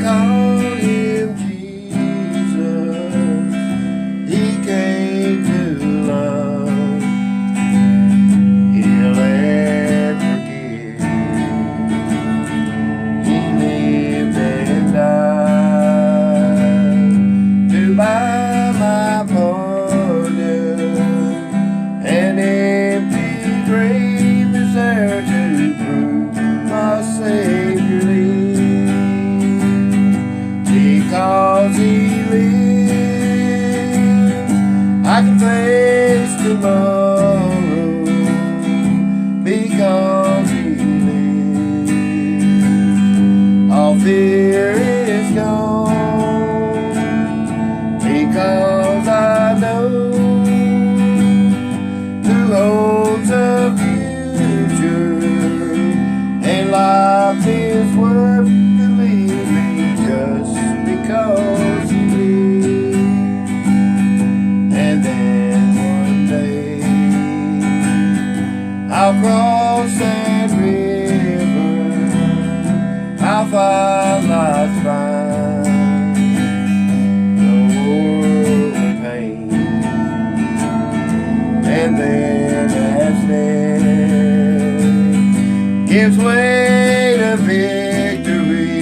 call him Jesus. He came to love, heal and forgive. He lived and died to buy my pardon. An empty grave is there to prove my Savior lives. Because He lives, I can face tomorrow. Because He lives, all fear is gone. Because I know who holds the future, and life is worth the living just because He lives. And then one day I'll cross that river, I'll find life's fine, no more pain. And then as death gives way to victory,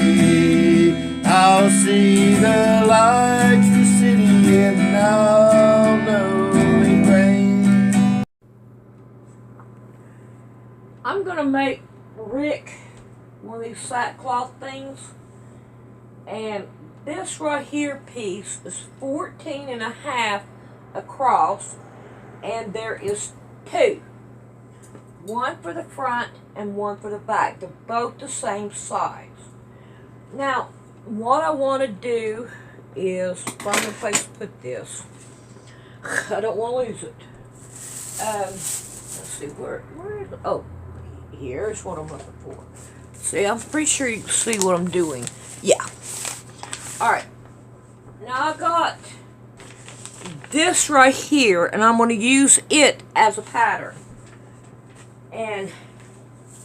I'll see the lights, the city, and I'll know He reigns. I'm gonna make Rick one of these sackcloth things, and this right here piece is 14 and a half across, and there is two, one for the front and one for the back. They're both the same size. Now what I want to do is find a place to put this. I don't want to lose it. Let's see, where is it? Oh, here's what I'm looking for. See, I'm pretty sure you can see what I'm doing. Yeah. Alright. Now I got this right here, and I'm going to use it as a pattern. And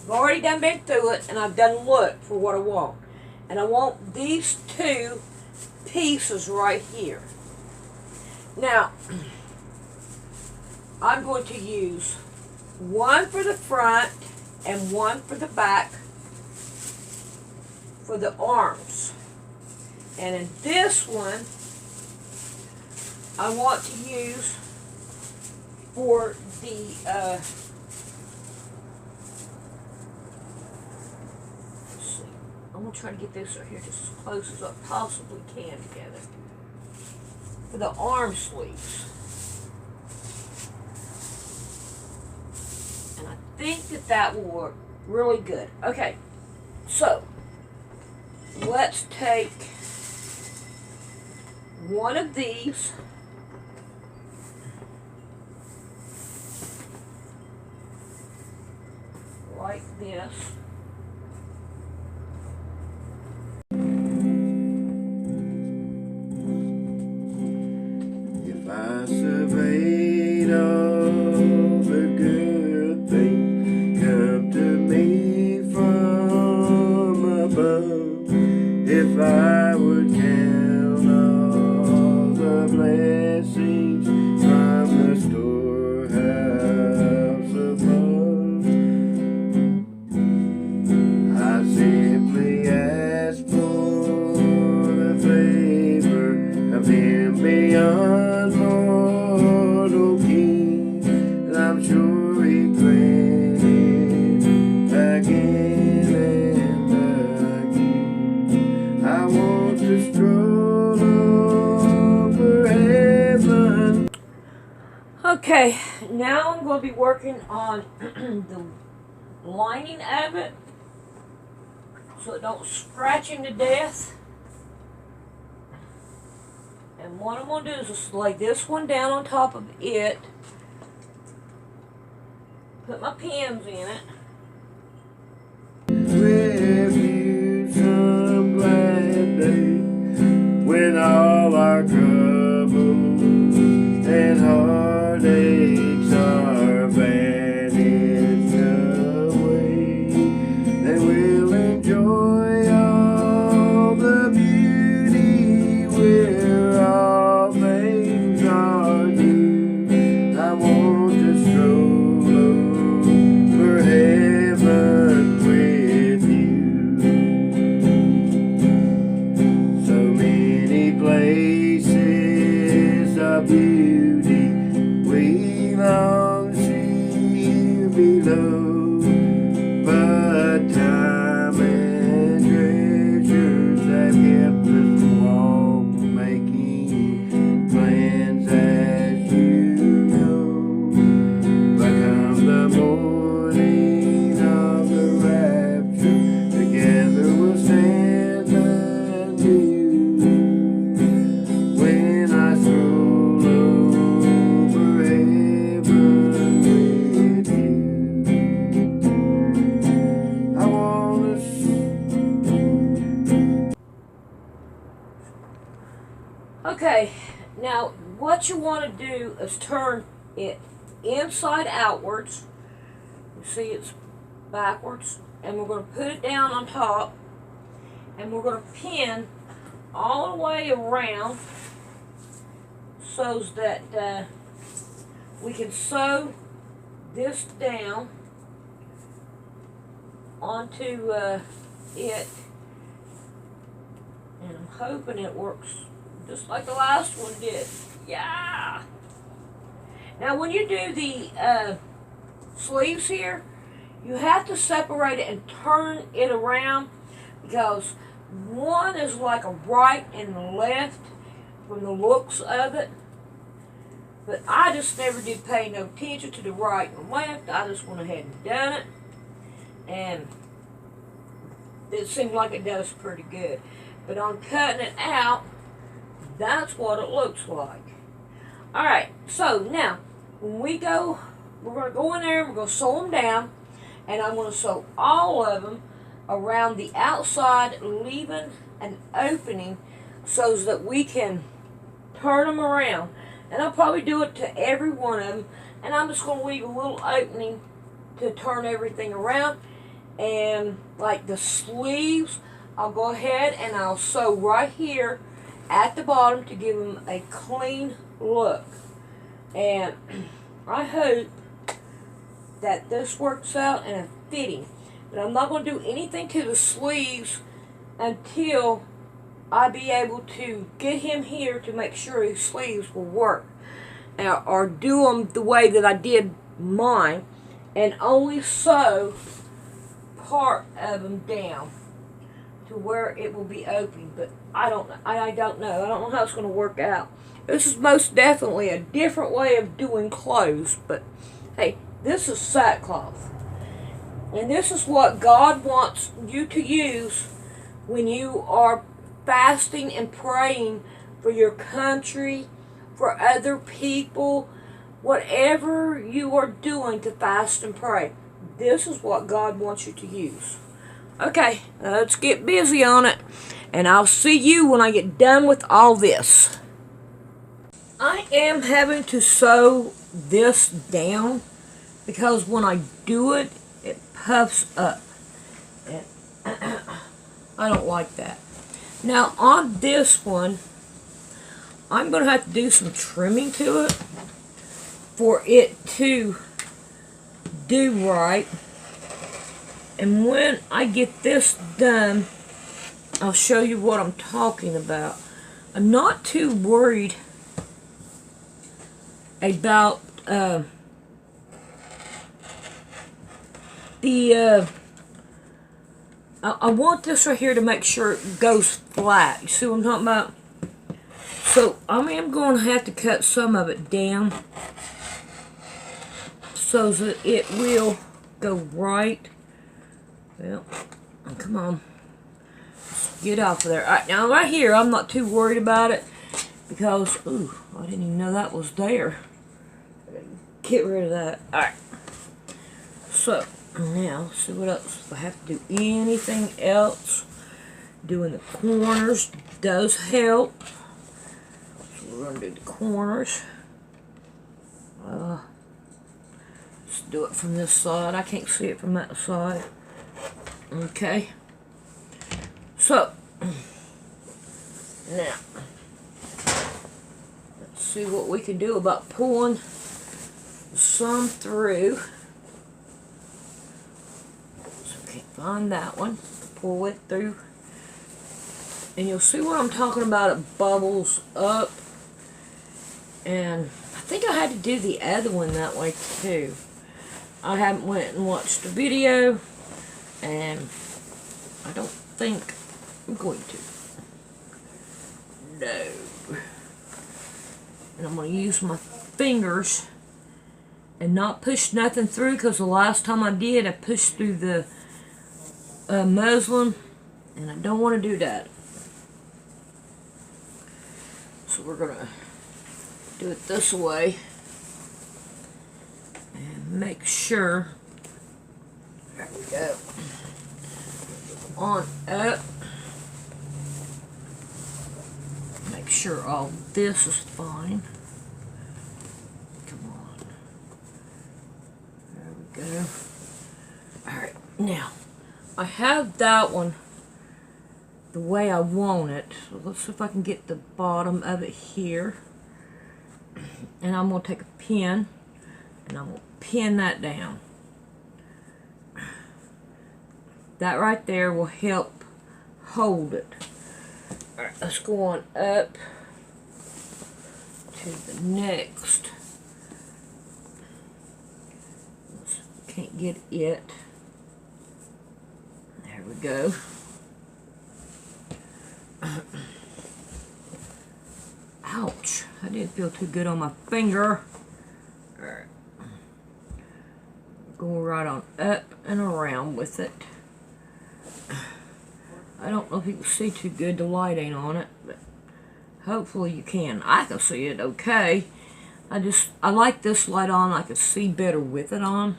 I've already been through it, and I've done look for what I want. And I want these two pieces right here. Now, I'm going to use one for the front and one for the back for the arms. And in this one, I want to use for the let's see, I'm going to try to get this right here just as close as I possibly can together. For the arm sleeves. And I think that that will work really good. Okay, so let's take one of these, like this. If I surveyed all the good things come to me from above, if I would count all the blessings from the storehouse above, I simply ask for the favor of Him beyond mortal king, and I'm sure He grant it again and again. I want to stroll over heaven. Okay, now I'm going to be working on the lining of it so it don't scratch him to death. And what I'm going to do is just lay this one down on top of it, put my pins in it. Refuge some glad day when all our troubles and heartaches are vanished away. Then we'll enjoy all the beauty below, but time and treasures have kept us from walk, making plans as you know. But come the morning of the rapture, together we'll stand anew. When I stroll over heaven with you, I wanna Okay, now what you want to do is turn it inside outwards. You see it's backwards, and we're going to put it down on top, and we're going to pin all the way around so that we can sew this down onto it, and I'm hoping it works just like the last one did. Yeah! Now when you do the sleeves here, you have to separate it and turn it around, because one is like a right and a left from the looks of it. But I just never did pay no attention to the right and left. I just went ahead and done it. And it seems like it does pretty good. But on cutting it out, that's what it looks like. Alright, so now, when we go, we're going to go in there and we're going to sew them down. And I'm going to sew all of them around the outside, leaving an opening so that we can turn them around. And I'll probably do it to every one of them. And I'm just going to leave a little opening to turn everything around. And like the sleeves, I'll go ahead and I'll sew right here at the bottom to give them a clean look. And I hope that this works out in a fitting. But I'm not going to do anything to the sleeves until I be able to get him here to make sure his sleeves will work. Or do them the way that I did mine, and only sew part of them down to where it will be open. But I don't know. I don't know how it's going to work out. This is most definitely a different way of doing clothes. But hey, this is sackcloth. And this is what God wants you to use when you are fasting and praying for your country, for other people, whatever you are doing to fast and pray. This is what God wants you to use. Okay, let's get busy on it. And I'll see you when I get done with all this. I am having to sew this down because when I do it, it puffs up. And I don't like that. Now on this one, I'm going to have to do some trimming to it for it to do right. And when I get this done, I'll show you what I'm talking about. I'm not too worried about I want this right here to make sure it goes flat. You see what I'm talking about? So I am going to have to cut some of it down so that it will go right. Well, come on. Let's get off of there. Alright, now right here, I'm not too worried about it because, ooh, I didn't even know that was there. Get rid of that. Alright. So, now, let's see what else. If I have to do anything else, doing the corners does help. So we're going to do the corners. Let's do it from this side. I can't see it from that side. Okay. So, now, let's see what we can do about pulling some through. So, can't find that one. Pull it through. And you'll see what I'm talking about. It bubbles up. And I think I had to do the other one that way too. I haven't went and watched the video, and I don't think I'm going to. No. And I'm going to use my fingers and not push nothing through, because the last time I did, I pushed through the muslin, and I don't want to do that. So we're going to do it this way and make sure. There we go. On up. Make sure all this is fine. Come on. There we go. Alright, now I have that one the way I want it. So let's see if I can get the bottom of it here. And I'm going to take a pin and I'm going to pin that down. That right there will help hold it. Alright, let's go on up to the next. Can't get it. There we go. Ouch, I didn't feel too good on my finger. Alright. Go right on up and around with it. I don't know if you can see too good, the light ain't on it, but hopefully you can. I can see it okay. I like this light on, I can see better with it on.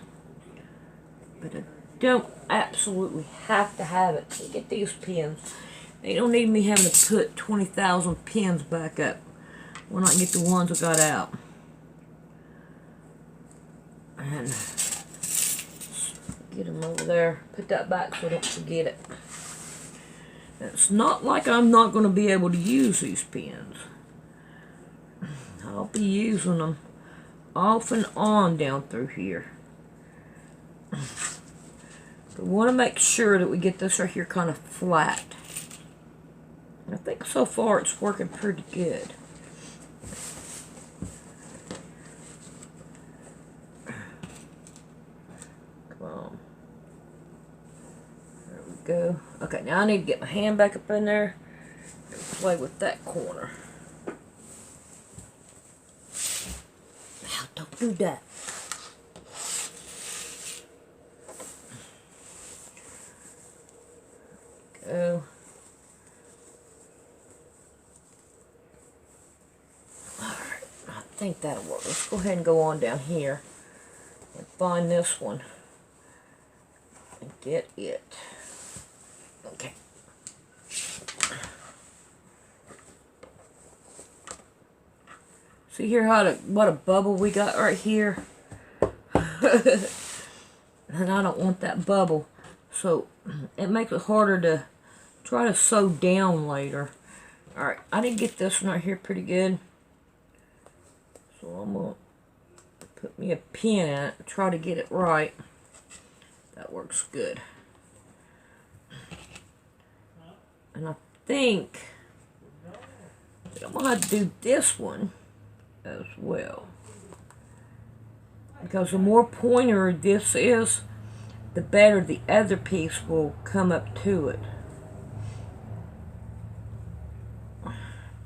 But I don't absolutely have to have it. Look at these pins. They don't need me having to put 20,000 pins back up when I can get the ones I got out. And get them over there. Put that back so I don't forget it. It's not like I'm not going to be able to use these pins. I'll be using them off and on down through here. We want to make sure that we get this right here kind of flat. I think so far it's working pretty good. Come on. There we go. Okay, now I need to get my hand back up in there and play with that corner. Now, don't do that. Go. Alright, I think that'll work. Let's go ahead and go on down here and find this one and get it. Okay. See here what a bubble we got right here? And I don't want that bubble. So it makes it harder to try to sew down later. Alright, I did get this one right here pretty good. So I'm going to put me a pin in it and try to get it right. That works good. And I think that I'm going to have to do this one as well. Because the more pointer this is, the better the other piece will come up to it.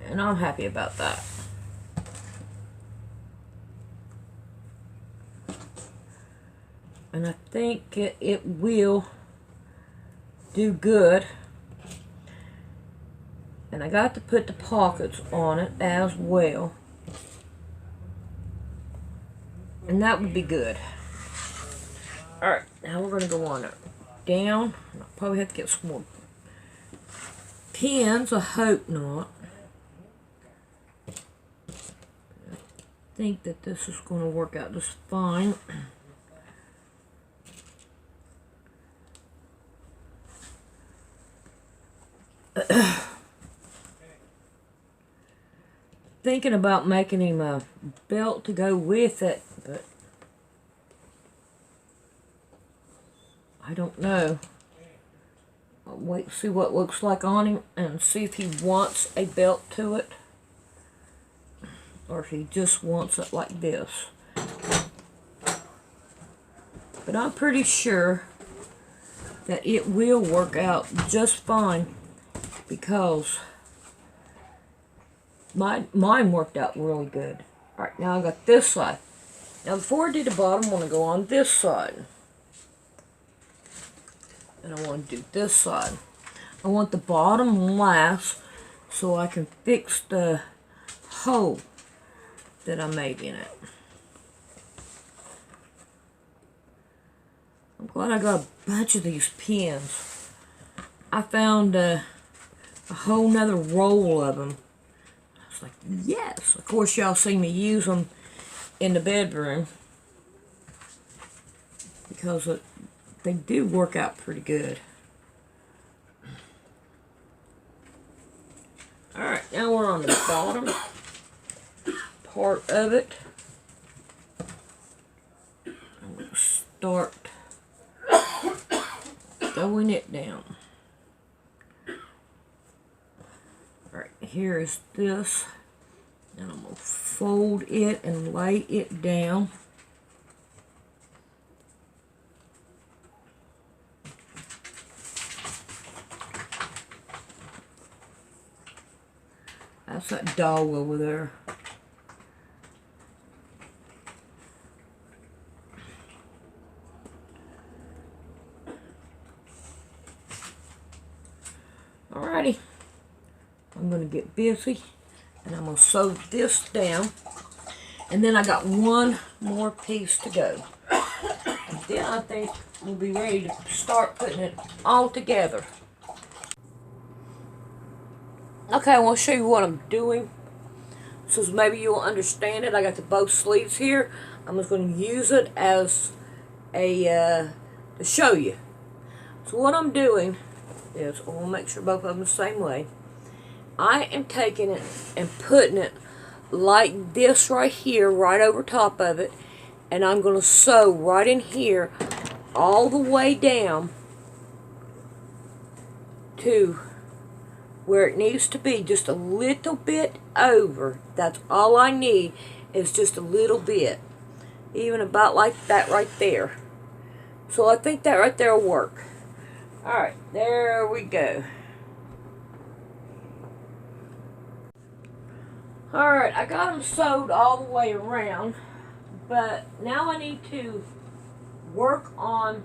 And I'm happy about that. And I think it will do good. And I got to put the pockets on it as well. And that would be good. Alright, now we're going to go on it. Down. I'll probably have to get some more pins. I hope not. I think that this is going to work out just fine. Thinking about making him a belt to go with it, but I don't know. I'll wait and see what it looks like on him and see if he wants a belt to it or if he just wants it like this. But I'm pretty sure that it will work out just fine because mine worked out really good. Alright, now I got this side. Now before I do the bottom, I want to go on this side. And I want to do this side. I want the bottom last so I can fix the hole that I made in it. I'm glad I got a bunch of these pins. I found a whole nother roll of them. I was like, yes. Of course, y'all see me use them in the bedroom because they do work out pretty good. Alright, now we're on the bottom part of it. I'm going to start throwing it down. Alright, here is this. And I'm going to fold it and lay it down. That's that dog over there. Alrighty. I'm going to get busy and I'm going to sew this down. And then I got one more piece to go. And then I think we'll be ready to start putting it all together. Okay, I want to show you what I'm doing, so maybe you'll understand it. I got the both sleeves here. I'm just going to use it as a, to show you. So what I'm doing is, I want to make sure both of them the same way. I am taking it and putting it like this right here, right over top of it, and I'm going to sew right in here all the way down to where it needs to be, just a little bit over. That's all I need, is just a little bit. Even about like that right there. So I think that right there will work. Alright, there we go. Alright, I got them sewed all the way around, but now I need to work on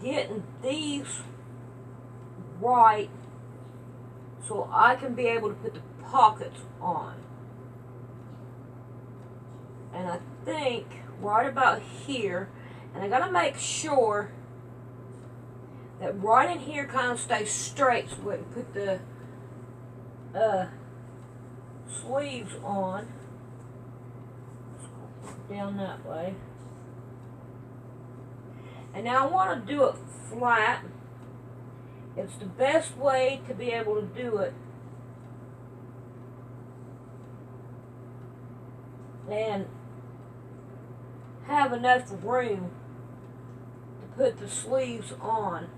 getting these right so I can be able to put the pockets on. And I think right about here, and I gotta make sure that right in here kind of stays straight so we can put the sleeves on. Down that way. And now I want to do it flat. It's the best way to be able to do it. And have enough room to put the sleeves on.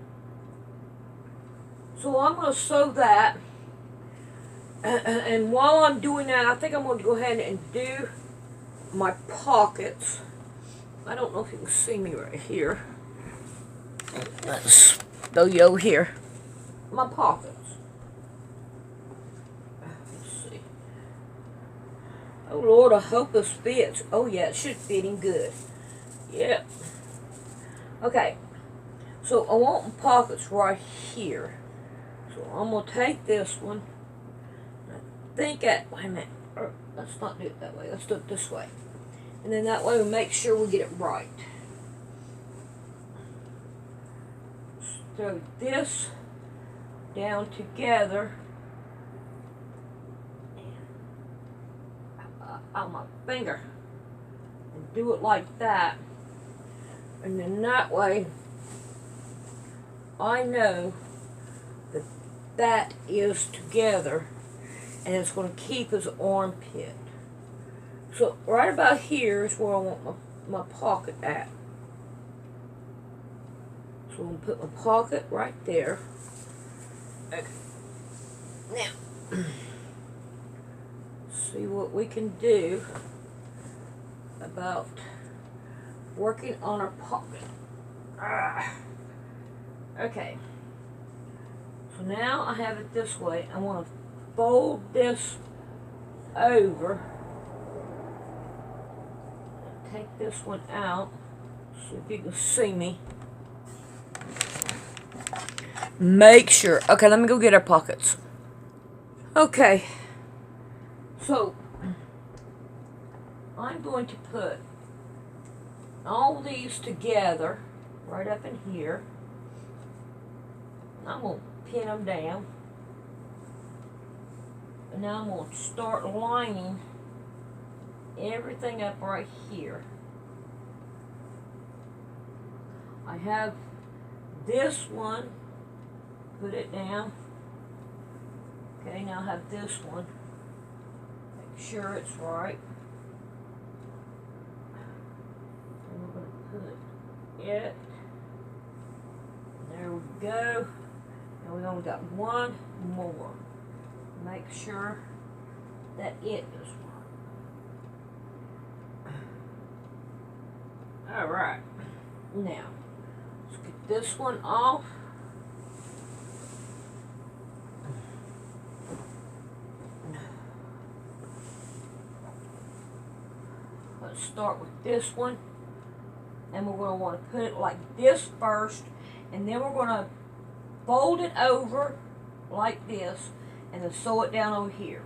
So I'm going to sew that. And while I'm doing that, I think I'm going to go ahead and do my pockets. I don't know if you can see me right here. Let's throw you over here. My pockets. Let's see. Oh Lord, I hope this fits. Oh yeah, it should fit in good. Yep. Okay. So I want my pockets right here. So I'm going to take this one. I think that, wait a minute. Let's not do it that way. Let's do it this way. And then that way we make sure we get it right. Throw this down together on my finger and do it like that, and then that way I know that that is together and it's going to keep his armpit. So right about here is where I want my pocket at. So I'm going to put my pocket right there. Okay. Now, see what we can do about working on our pocket. Okay. So now I have it this way. I want to fold this over. Take this one out. See if you can see me. Make sure. Okay, let me go get our pockets. Okay. So, I'm going to put all these together right up in here. I'm going to pin them down. And now I'm going to start lining everything up right here. I have this one. Put it down. Okay, now I have this one. Make sure it's right. And we're going to put it. There we go. And we only got one more. Make sure that it is right. Alright. Now, let's get this one off. Let's start with this one, and we're going to want to put it like this first, and then we're going to fold it over like this, and then sew it down over here.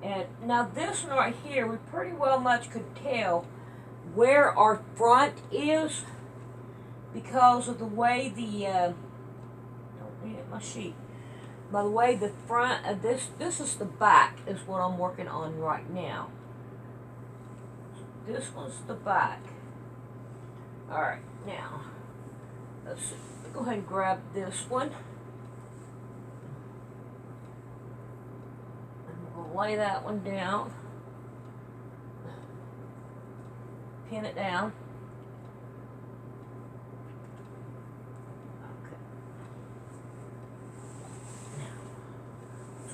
And now this one right here, we pretty well much could tell where our front is because of the way the, don't need it, my sheet. By the way, the front of this is the back is what I'm working on right now. This one's the back. Alright, now, let's see. Go ahead and grab this one. I'm going to lay that one down. Pin it down.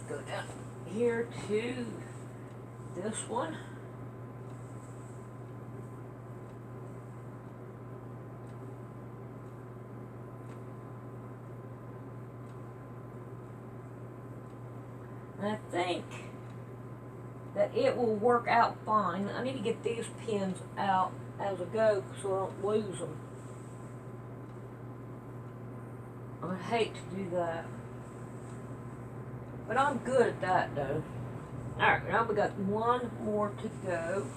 Go down here to this one. And I think that it will work out fine. I need to get these pins out as I go so I don't lose them. I would hate to do that. But I'm good at that, though. Alright, now we got one more to go.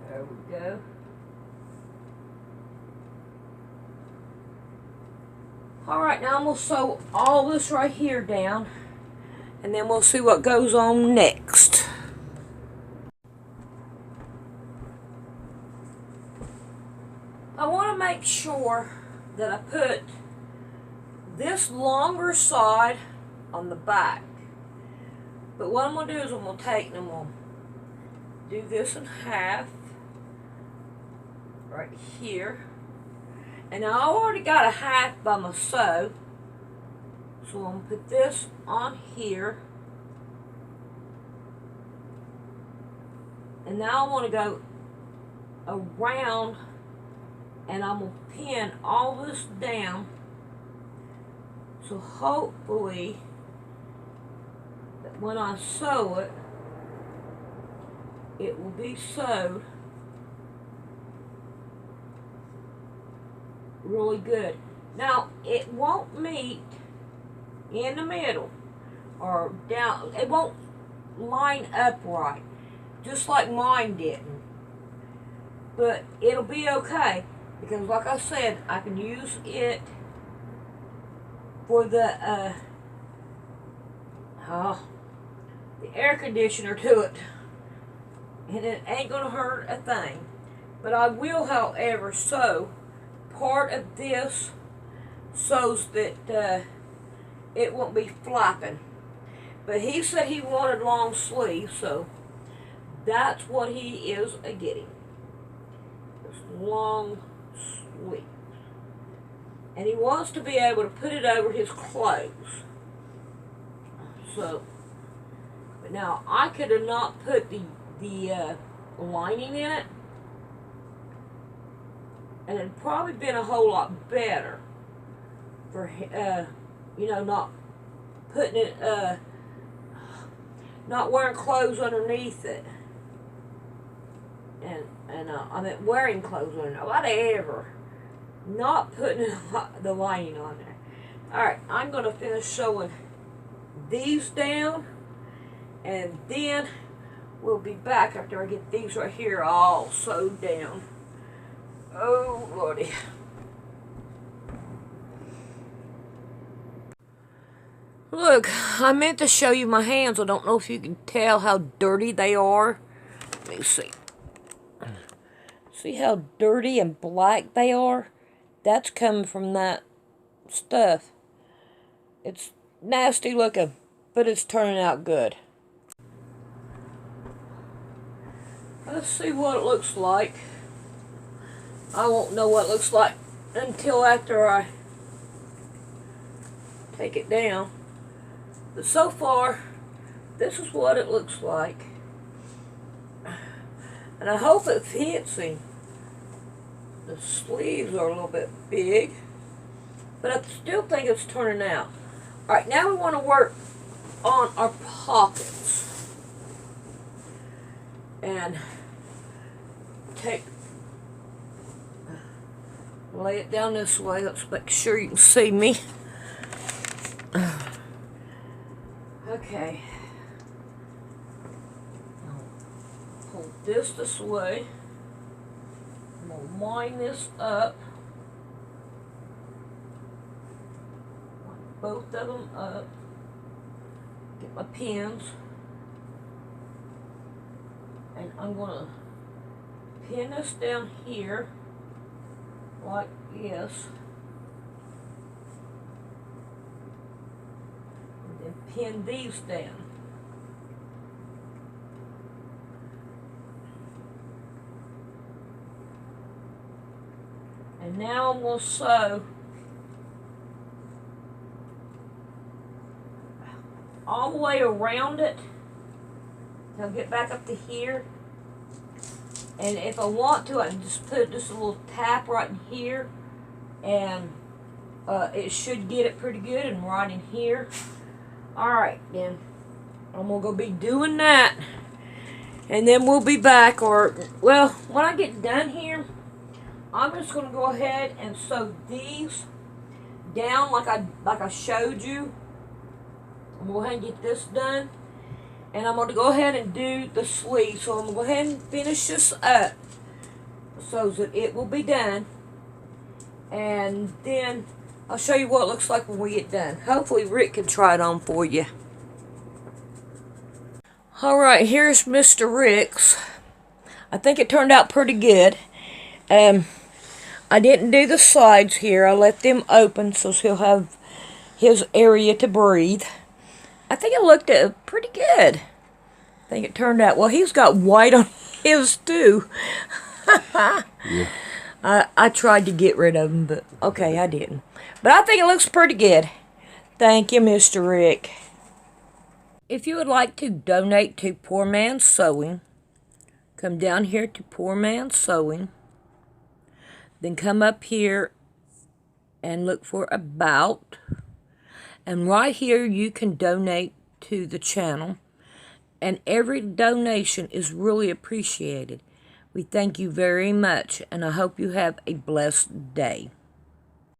There we go. Alright, now I'm going to sew all this right here down. And then we'll see what goes on next. I want to make sure that I put this longer side on the back. But what I'm going to do is I'm going to take and I'm going to do this in half right here. And I already got a half by my sew. So I'm going to put this on here. And now I want to go around and I'm going to pin all this down. So hopefully that when I sew it, it will be sewed really good. Now, it won't meet in the middle or down. It won't line up right, just like mine didn't. But it'll be okay because, like I said, I can use it for the air conditioner to it, and it ain't gonna hurt a thing. But I will, however, sew part of this so that it won't be flapping. But he said he wanted long sleeves, so that's what he is getting. This long sleeve. and he wants to be able to put it over his clothes. So, but now I could have not put the lining in it, and it'd probably been a whole lot better for you know, not putting it not wearing clothes underneath it, and I mean wearing clothes on it, whatever, not putting the lining on there. All right, I'm gonna finish sewing these down, and then we'll be back after I get these right here all sewed down. Oh Lordy. Look, I meant to show you my hands. I don't know if you can tell how dirty they are. Let me see. See how dirty and black they are? That's coming from that stuff. It's nasty looking, but it's turning out good. Let's see what it looks like. I won't know what it looks like until after I take it down. But so far, this is what it looks like. And I hope it fits him. The sleeves are a little bit big, but I still think it's turning out. Alright, now we want to work on our pockets. And lay it down this way. Let's make sure you can see me. Okay. Hold this way. I'm going to line this up. Line both of them up. Get my pins. And I'm going to pin this down here like this. And pin these down. And now I'm going to sew all the way around it. I'll get back up to here. And if I want to, I can just put just a little tap right in here. And it should get it pretty good and right in here. Alright, then. I'm going to go be doing that. And then we'll be back. Or, well, when I get done here, I'm just going to go ahead and sew these down like I showed you. I'm going to go ahead and get this done. And I'm going to go ahead and do the sleeve. So I'm going to go ahead and finish this up so that it will be done. And then I'll show you what it looks like when we get done. Hopefully Rick can try it on for you. Alright, here's Mr. Rick's. I think it turned out pretty good. I didn't do the sides here. I left them open so he'll have his area to breathe. I think it looked pretty good. I think it turned out, well, he's got white on his too. Yeah. I tried to get rid of them, but okay, I didn't. But I think it looks pretty good. Thank you, Mr. Rick. If you would like to donate to Poor Man's Sewing, come down here to Poor Man's Sewing. Then come up here and look for About. And right here you can donate to the channel. And every donation is really appreciated. We thank you very much, and I hope you have a blessed day.